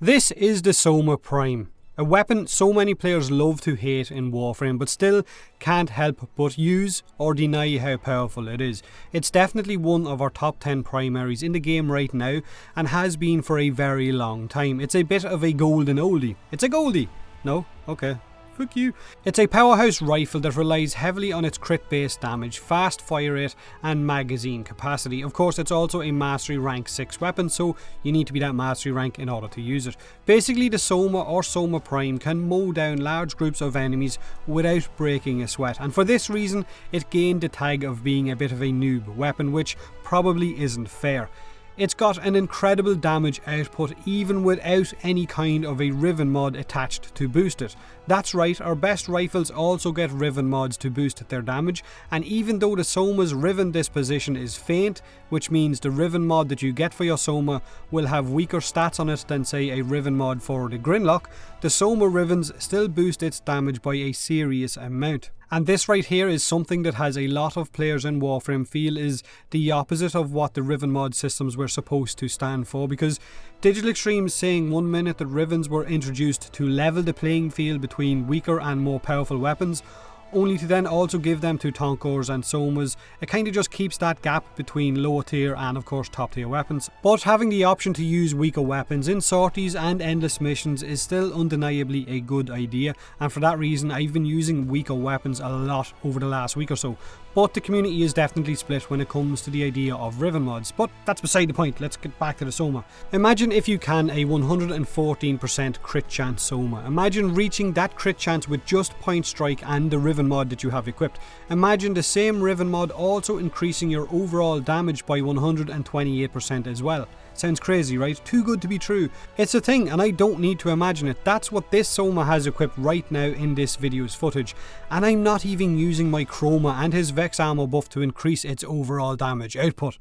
This is the Soma Prime, a weapon so many players love to hate in Warframe but still can't help but use or deny how powerful it is. It's definitely one of our top 10 primaries in the game right now and has been for a very long time. It's a bit of a golden oldie. It's a goldie. No? Okay. Fuck you. It's a powerhouse rifle that relies heavily on its crit based damage, fast fire rate and magazine capacity. Of course, it's also a mastery rank 6 weapon, so you need to be that mastery rank in order to use it. Basically, the Soma or Soma Prime can mow down large groups of enemies without breaking a sweat, and for this reason it gained the tag of being a bit of a noob weapon, which probably isn't fair. It's got an incredible damage output even without any kind of a Riven mod attached to boost it. That's right, our best rifles also get Riven mods to boost their damage, and even though the Soma's Riven disposition is faint, which means the Riven mod that you get for your Soma will have weaker stats on it than say a Riven mod for the Grinlock, the Soma Rivens still boost its damage by a serious amount. And this right here is something that has a lot of players in Warframe feel is the opposite of what the Riven mod systems were supposed to stand for, because Digital Extremes saying 1 minute that Rivens were introduced to level the playing field between weaker and more powerful weapons, only to then also give them to Tonkors and Somas. It kind of just keeps that gap between lower tier and of course top tier weapons. But having the option to use weaker weapons in sorties and endless missions is still undeniably a good idea, and for that reason I've been using weaker weapons a lot over the last week or so. But the community is definitely split when it comes to the idea of Riven mods, but that's beside the point. Let's get back to the Soma. Imagine if you can a 114% crit chance Soma. Imagine reaching that crit chance with just point strike and the Riven mod that you have equipped. Imagine the same Riven mod also increasing your overall damage by 128% as well. Sounds crazy, right? Too good to be true. It's a thing and I don't need to imagine it. That's what this Soma has equipped right now in this video's footage. And I'm not even using my Chroma and his Vex ammo buff to increase its overall damage output.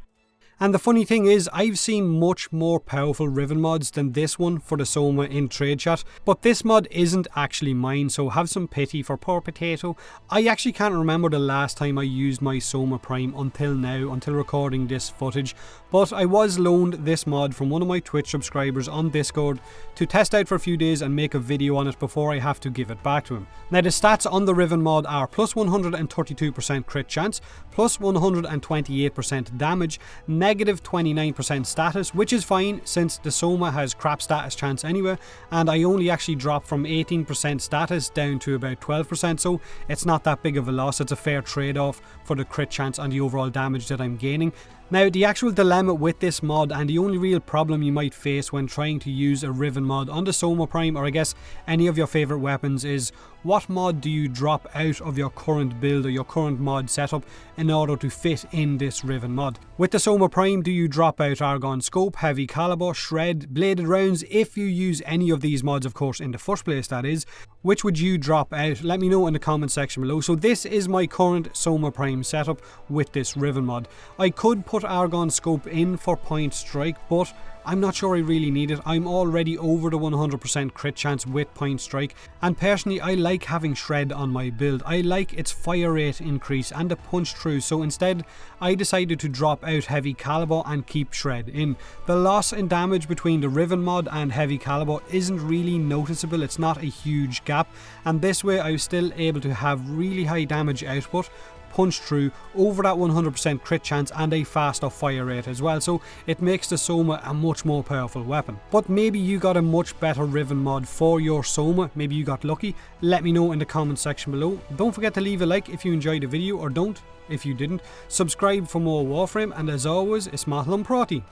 And the funny thing is, I've seen much more powerful Riven mods than this one for the Soma in trade chat, but this mod isn't actually mine, so have some pity for poor potato. I actually can't remember the last time I used my Soma Prime until now, until recording this footage, but I was loaned this mod from one of my Twitch subscribers on Discord to test out for a few days and make a video on it before I have to give it back to him. Now the stats on the Riven mod are plus 132% crit chance, plus 128% damage, negative 29% status, which is fine since the Soma has crap status chance anyway, and I only actually dropped from 18% status down to about 12%, so it's not that big of a loss. It's a fair trade-off for the crit chance and the overall damage that I'm gaining. Now the actual dilemma with this mod, and the only real problem you might face when trying to use a Riven mod on the Soma Prime, or I guess any of your favourite weapons, is what mod do you drop out of your current build or your current mod setup in order to fit in this Riven mod. With the Soma Prime, do you drop out Argon Scope, Heavy Caliber, Shred, Bladed Rounds? If you use any of these mods, of course, in the first place that is, which would you drop out? Let me know in the comment section below. So this is my current Soma Prime setup with this Riven mod. I could put Argon Scope in for point strike, but I'm not sure I really need it. I'm already over the 100% crit chance with point strike, and personally I like having Shred on my build. I like its fire rate increase and the punch through, so instead I decided to drop out Heavy Caliber and keep Shred in. The loss in damage between the Riven mod and Heavy Caliber isn't really noticeable, it's not a huge gap, and this way I was still able to have really high damage output, punch through, over that 100% crit chance and a faster fire rate as well, so it makes the Soma a much more powerful weapon. But maybe you got a much better Riven mod for your Soma, maybe you got lucky. Let me know in the comment section below. Don't forget to leave a like if you enjoyed the video, or don't if you didn't. Subscribe for more Warframe, and as always, it's Mikael Prati.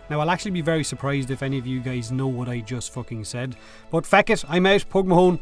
Now I'll actually be very surprised if any of you guys know what I just fucking said, but feck it, I'm out, Pug Mahone.